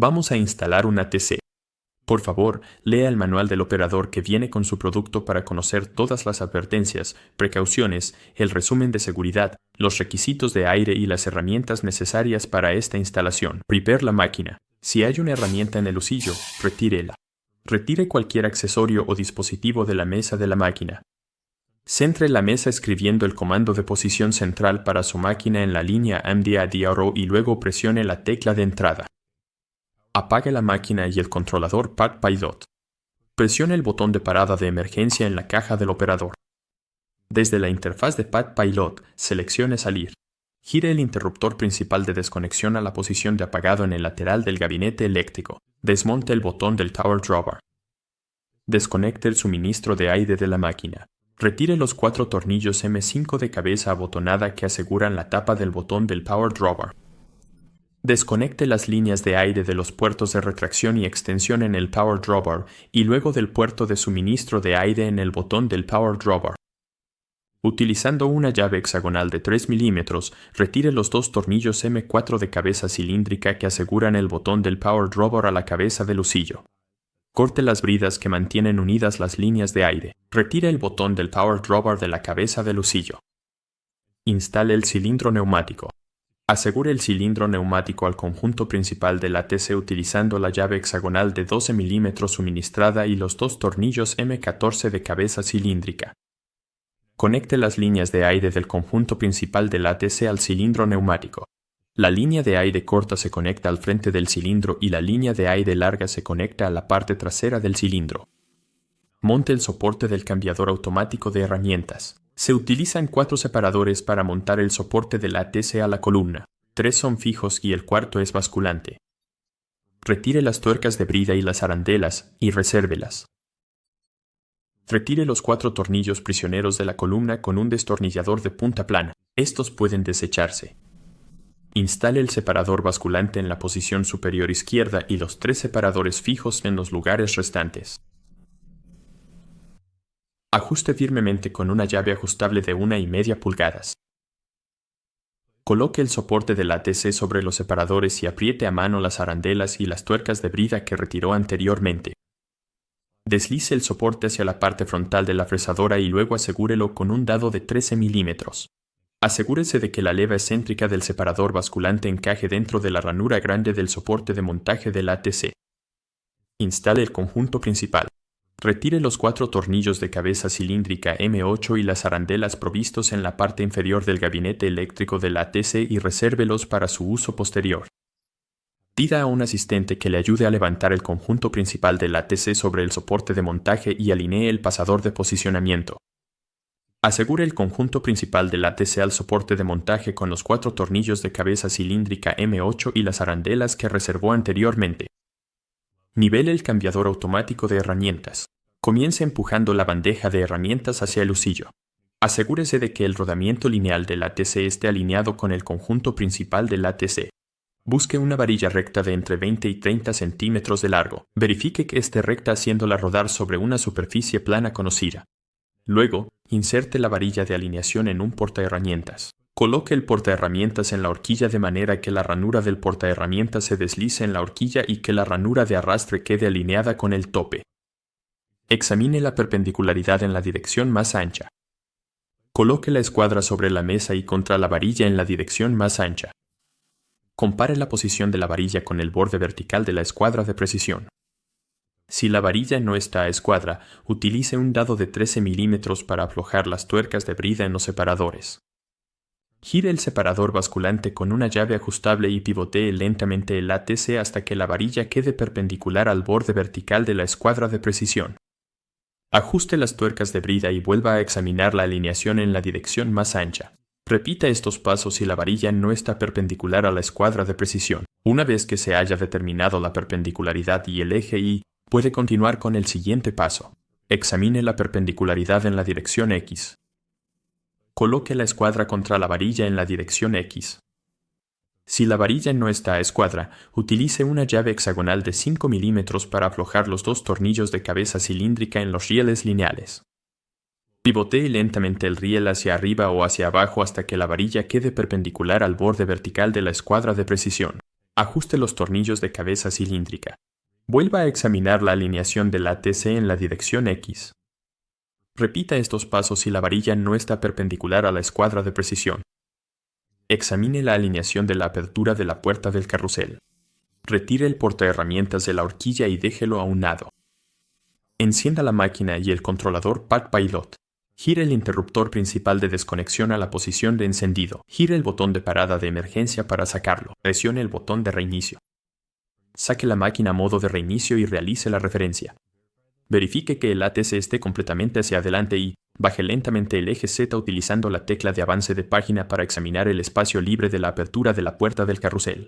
Vamos a instalar una TC. Por favor, lea el manual del operador que viene con su producto para conocer todas las advertencias, precauciones, el resumen de seguridad, los requisitos de aire y las herramientas necesarias para esta instalación. Prepare la máquina. Si hay una herramienta en el usillo, retírela. Retire cualquier accesorio o dispositivo de la mesa de la máquina. Centre la mesa escribiendo el comando de posición central para su máquina en la línea MDA-DRO y luego presione la tecla de entrada. Apague la máquina y el controlador Pad Pilot. Presione el botón de parada de emergencia en la caja del operador. Desde la interfaz de Pad Pilot, seleccione Salir. Gire el interruptor principal de desconexión a la posición de apagado en el lateral del gabinete eléctrico. Desmonte el botón del Tower Drawbar. Desconecte el suministro de aire de la máquina. Retire los 4 tornillos M5 de cabeza abotonada que aseguran la tapa del botón del Power Drawbar. Desconecte las líneas de aire de los puertos de retracción y extensión en el Power Drawbar y luego del puerto de suministro de aire en el botón del Power Drawbar. Utilizando una llave hexagonal de 3 mm, retire los 2 tornillos M4 de cabeza cilíndrica que aseguran el botón del Power Drawbar a la cabeza del husillo. Corte las bridas que mantienen unidas las líneas de aire. Retire el botón del Power Drawbar de la cabeza del husillo. Instale el cilindro neumático. Asegure el cilindro neumático al conjunto principal del ATC utilizando la llave hexagonal de 12 mm suministrada y los 2 tornillos M14 de cabeza cilíndrica. Conecte las líneas de aire del conjunto principal del ATC al cilindro neumático. La línea de aire corta se conecta al frente del cilindro y la línea de aire larga se conecta a la parte trasera del cilindro. Monte el soporte del cambiador automático de herramientas. Se utilizan 4 separadores para montar el soporte del ATC a la columna. 3 son fijos y el cuarto es basculante. Retire las tuercas de brida y las arandelas y resérvelas. Retire los 4 tornillos prisioneros de la columna con un destornillador de punta plana. Estos pueden desecharse. Instale el separador basculante en la posición superior izquierda y los 3 separadores fijos en los lugares restantes. Ajuste firmemente con una llave ajustable de 1,5 pulgadas. Coloque el soporte del ATC sobre los separadores y apriete a mano las arandelas y las tuercas de brida que retiró anteriormente. Deslice el soporte hacia la parte frontal de la fresadora y luego asegúrelo con un dado de 13 mm. Asegúrese de que la leva excéntrica del separador basculante encaje dentro de la ranura grande del soporte de montaje del ATC. Instale el conjunto principal. Retire los 4 tornillos de cabeza cilíndrica M8 y las arandelas provistos en la parte inferior del gabinete eléctrico del ATC y resérvelos para su uso posterior. Pida a un asistente que le ayude a levantar el conjunto principal del ATC sobre el soporte de montaje y alinee el pasador de posicionamiento. Asegure el conjunto principal del ATC al soporte de montaje con los 4 tornillos de cabeza cilíndrica M8 y las arandelas que reservó anteriormente. Nivele el cambiador automático de herramientas. Comience empujando la bandeja de herramientas hacia el husillo. Asegúrese de que el rodamiento lineal del ATC esté alineado con el conjunto principal del ATC. Busque una varilla recta de entre 20 y 30 centímetros de largo. Verifique que esté recta haciéndola rodar sobre una superficie plana conocida. Luego, inserte la varilla de alineación en un portaherramientas. Coloque el portaherramientas en la horquilla de manera que la ranura del portaherramientas se deslice en la horquilla y que la ranura de arrastre quede alineada con el tope. Examine la perpendicularidad en la dirección más ancha. Coloque la escuadra sobre la mesa y contra la varilla en la dirección más ancha. Compare la posición de la varilla con el borde vertical de la escuadra de precisión. Si la varilla no está a escuadra, utilice un dado de 13 mm para aflojar las tuercas de brida en los separadores. Gire el separador basculante con una llave ajustable y pivotee lentamente el ATC hasta que la varilla quede perpendicular al borde vertical de la escuadra de precisión. Ajuste las tuercas de brida y vuelva a examinar la alineación en la dirección más ancha. Repita estos pasos si la varilla no está perpendicular a la escuadra de precisión. Una vez que se haya determinado la perpendicularidad y el eje Y, puede continuar con el siguiente paso. Examine la perpendicularidad en la dirección X. Coloque la escuadra contra la varilla en la dirección X. Si la varilla no está a escuadra, utilice una llave hexagonal de 5 mm para aflojar los 2 tornillos de cabeza cilíndrica en los rieles lineales. Pivotee lentamente el riel hacia arriba o hacia abajo hasta que la varilla quede perpendicular al borde vertical de la escuadra de precisión. Ajuste los tornillos de cabeza cilíndrica. Vuelva a examinar la alineación del ATC en la dirección X. Repita estos pasos si la varilla no está perpendicular a la escuadra de precisión. Examine la alineación de la apertura de la puerta del carrusel. Retire el portaherramientas de la horquilla y déjelo a un lado. Encienda la máquina y el controlador Pat Pilot. Gire el interruptor principal de desconexión a la posición de encendido. Gire el botón de parada de emergencia para sacarlo. Presione el botón de reinicio. Saque la máquina a modo de reinicio y realice la referencia. Verifique que el ATC esté completamente hacia adelante y baje lentamente el eje Z utilizando la tecla de avance de página para examinar el espacio libre de la apertura de la puerta del carrusel.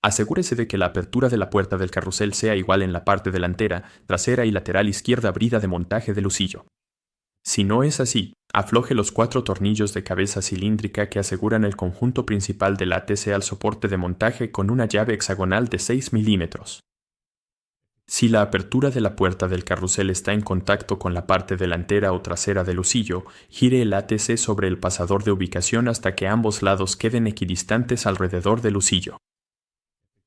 Asegúrese de que la apertura de la puerta del carrusel sea igual en la parte delantera, trasera y lateral izquierda brida de montaje del husillo. Si no es así, afloje los 4 tornillos de cabeza cilíndrica que aseguran el conjunto principal del ATC al soporte de montaje con una llave hexagonal de 6 milímetros. Si la apertura de la puerta del carrusel está en contacto con la parte delantera o trasera del husillo, gire el ATC sobre el pasador de ubicación hasta que ambos lados queden equidistantes alrededor del husillo.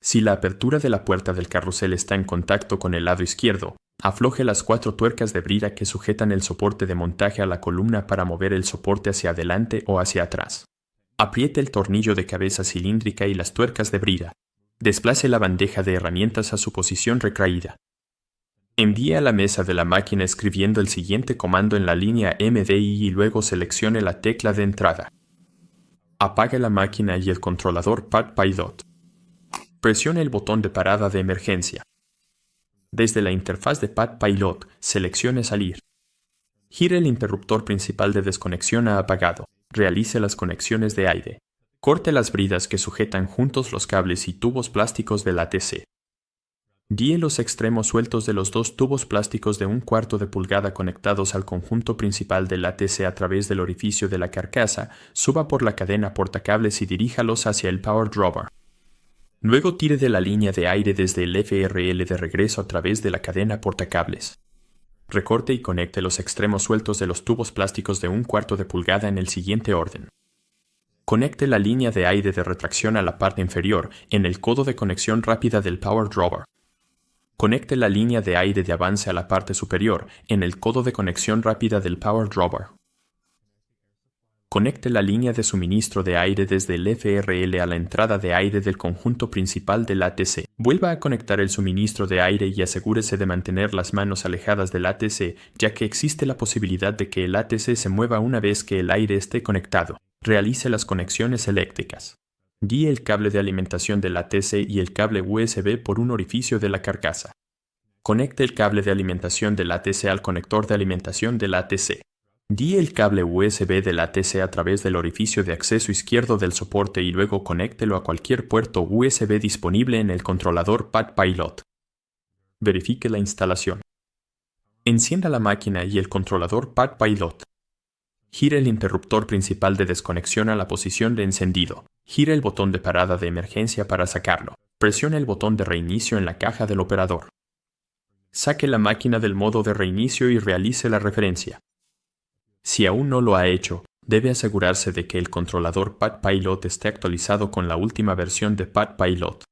Si la apertura de la puerta del carrusel está en contacto con el lado izquierdo, afloje las 4 tuercas de brida que sujetan el soporte de montaje a la columna para mover el soporte hacia adelante o hacia atrás. Apriete el tornillo de cabeza cilíndrica y las tuercas de brida. Desplace la bandeja de herramientas a su posición retraída. Envíe a la mesa de la máquina escribiendo el siguiente comando en la línea MDI y luego seleccione la tecla de entrada. Apague la máquina y el controlador Pat Pilot. Presione el botón de parada de emergencia. Desde la interfaz de Pat Pilot, seleccione salir. Gire el interruptor principal de desconexión a apagado. Realice las conexiones de aire. Corte las bridas que sujetan juntos los cables y tubos plásticos del ATC. Guíe los extremos sueltos de los 2 tubos plásticos de 1/4 de pulgada conectados al conjunto principal del ATC a través del orificio de la carcasa, suba por la cadena portacables y diríjalos hacia el Power Dropper. Luego tire de la línea de aire desde el FRL de regreso a través de la cadena portacables. Recorte y conecte los extremos sueltos de los tubos plásticos de 1/4 de pulgada en el siguiente orden. Conecte la línea de aire de retracción a la parte inferior en el codo de conexión rápida del Power Dropper. Conecte la línea de aire de avance a la parte superior en el codo de conexión rápida del Power Dropper. Conecte la línea de suministro de aire desde el FRL a la entrada de aire del conjunto principal del ATC. Vuelva a conectar el suministro de aire y asegúrese de mantener las manos alejadas del ATC, ya que existe la posibilidad de que el ATC se mueva una vez que el aire esté conectado. Realice las conexiones eléctricas. Guíe el cable de alimentación del ATC y el cable USB por un orificio de la carcasa. Conecte el cable de alimentación del ATC al conector de alimentación del ATC. Guíe el cable USB del ATC a través del orificio de acceso izquierdo del soporte y luego conéctelo a cualquier puerto USB disponible en el controlador Pat Pilot. Verifique la instalación. Encienda la máquina y el controlador Pat Pilot. Gire el interruptor principal de desconexión a la posición de encendido. Gire el botón de parada de emergencia para sacarlo. Presione el botón de reinicio en la caja del operador. Saque la máquina del modo de reinicio y realice la referencia. Si aún no lo ha hecho, debe asegurarse de que el controlador Pat Pilot esté actualizado con la última versión de Pat Pilot.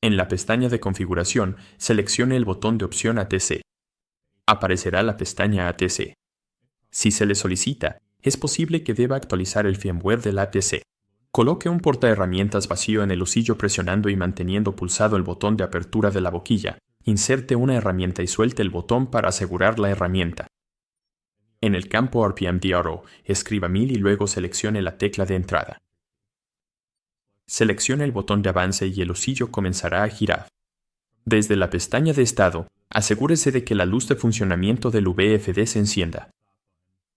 En la pestaña de configuración, seleccione el botón de opción ATC. Aparecerá la pestaña ATC. Si se le solicita, es posible que deba actualizar el firmware del ATC. Coloque un portaherramientas vacío en el husillo presionando y manteniendo pulsado el botón de apertura de la boquilla. Inserte una herramienta y suelte el botón para asegurar la herramienta. En el campo RPM DRO, escriba 1000 y luego seleccione la tecla de entrada. Seleccione el botón de avance y el husillo comenzará a girar. Desde la pestaña de estado, asegúrese de que la luz de funcionamiento del VFD se encienda.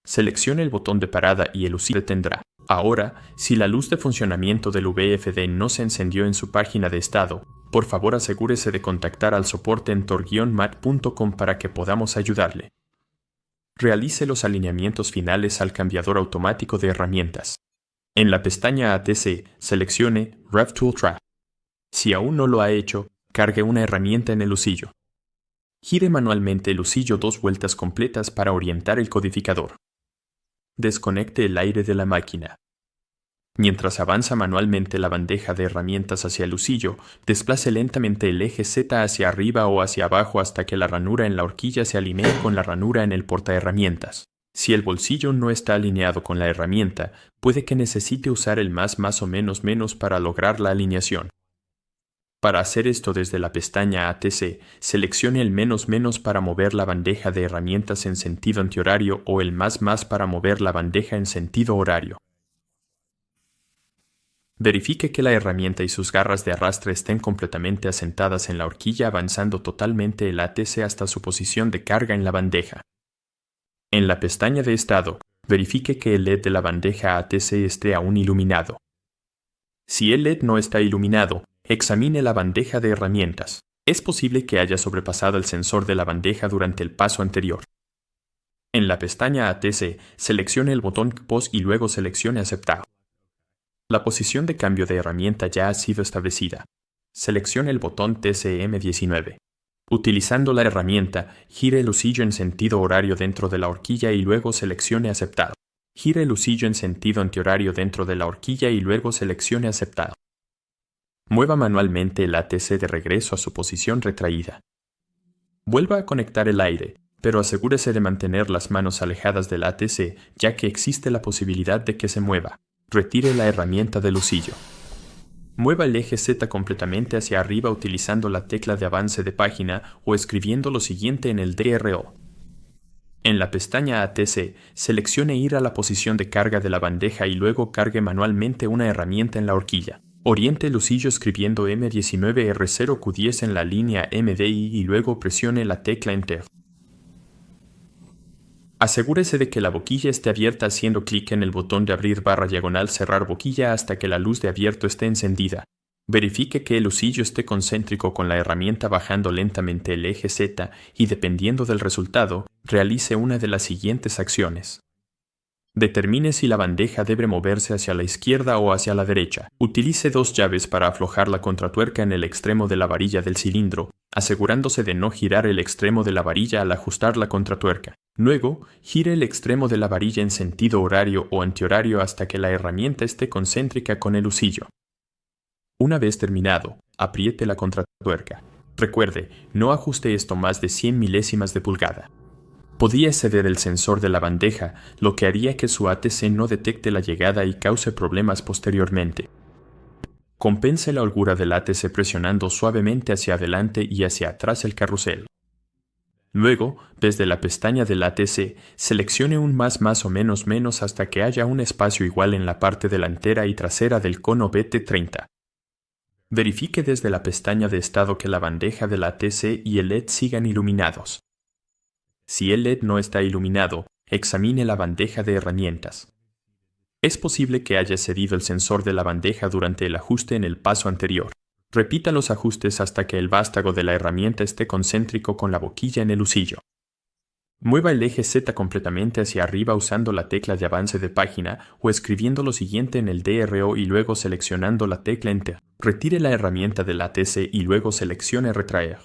Seleccione el botón de parada y el husillo detendrá. Ahora, si la luz de funcionamiento del VFD no se encendió en su página de estado, por favor asegúrese de contactar al soporte en tor-mat.com para que podamos ayudarle. Realice los alineamientos finales al cambiador automático de herramientas. En la pestaña ATC, seleccione RevTool Track. Si aún no lo ha hecho, cargue una herramienta en el husillo. Gire manualmente el husillo 2 vueltas completas para orientar el codificador. Desconecte el aire de la máquina. Mientras avanza manualmente la bandeja de herramientas hacia el husillo, desplace lentamente el eje Z hacia arriba o hacia abajo hasta que la ranura en la horquilla se alinee con la ranura en el portaherramientas. Si el bolsillo no está alineado con la herramienta, puede que necesite usar el más o menos para lograr la alineación. Para hacer esto desde la pestaña ATC, seleccione el menos para mover la bandeja de herramientas en sentido antihorario o el más para mover la bandeja en sentido horario. Verifique que la herramienta y sus garras de arrastre estén completamente asentadas en la horquilla, avanzando totalmente el ATC hasta su posición de carga en la bandeja. En la pestaña de estado, verifique que el LED de la bandeja ATC esté aún iluminado. Si el LED no está iluminado, examine la bandeja de herramientas. Es posible que haya sobrepasado el sensor de la bandeja durante el paso anterior. En la pestaña ATC, seleccione el botón POS y luego seleccione Aceptar. La posición de cambio de herramienta ya ha sido establecida. Seleccione el botón TCM19. Utilizando la herramienta, gire el husillo en sentido horario dentro de la horquilla y luego seleccione Aceptar. Gire el husillo en sentido antihorario dentro de la horquilla y luego seleccione Aceptar. Mueva manualmente el ATC de regreso a su posición retraída. Vuelva a conectar el aire, pero asegúrese de mantener las manos alejadas del ATC, ya que existe la posibilidad de que se mueva. Retire la herramienta del husillo. Mueva el eje Z completamente hacia arriba utilizando la tecla de avance de página o escribiendo lo siguiente en el DRO. En la pestaña ATC, seleccione ir a la posición de carga de la bandeja y luego cargue manualmente una herramienta en la horquilla. Oriente el husillo escribiendo M19R0Q10 en la línea MDI y luego presione la tecla Enter. Asegúrese de que la boquilla esté abierta haciendo clic en el botón de abrir / cerrar boquilla hasta que la luz de abierto esté encendida. Verifique que el husillo esté concéntrico con la herramienta bajando lentamente el eje Z y dependiendo del resultado, realice una de las siguientes acciones. Determine si la bandeja debe moverse hacia la izquierda o hacia la derecha. Utilice dos llaves para aflojar la contratuerca en el extremo de la varilla del cilindro, asegurándose de no girar el extremo de la varilla al ajustar la contratuerca. Luego, gire el extremo de la varilla en sentido horario o antihorario hasta que la herramienta esté concéntrica con el husillo. Una vez terminado, apriete la contratuerca. Recuerde, no ajuste esto más de 100 milésimas de pulgada. Podría exceder el sensor de la bandeja, lo que haría que su ATC no detecte la llegada y cause problemas posteriormente. Compense la holgura del ATC presionando suavemente hacia adelante y hacia atrás el carrusel. Luego, desde la pestaña del ATC, seleccione un más o menos hasta que haya un espacio igual en la parte delantera y trasera del cono BT30. Verifique desde la pestaña de estado que la bandeja del ATC y el LED sigan iluminados. Si el LED no está iluminado, examine la bandeja de herramientas. Es posible que haya cedido el sensor de la bandeja durante el ajuste en el paso anterior. Repita los ajustes hasta que el vástago de la herramienta esté concéntrico con la boquilla en el husillo. Mueva el eje Z completamente hacia arriba usando la tecla de avance de página o escribiendo lo siguiente en el DRO y luego seleccionando la tecla Enter. Retire la herramienta del ATC y luego seleccione Retraer.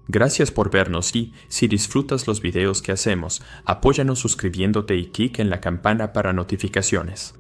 Gracias por vernos y, si disfrutas los videos que hacemos, apóyanos suscribiéndote y clic en la campana para notificaciones.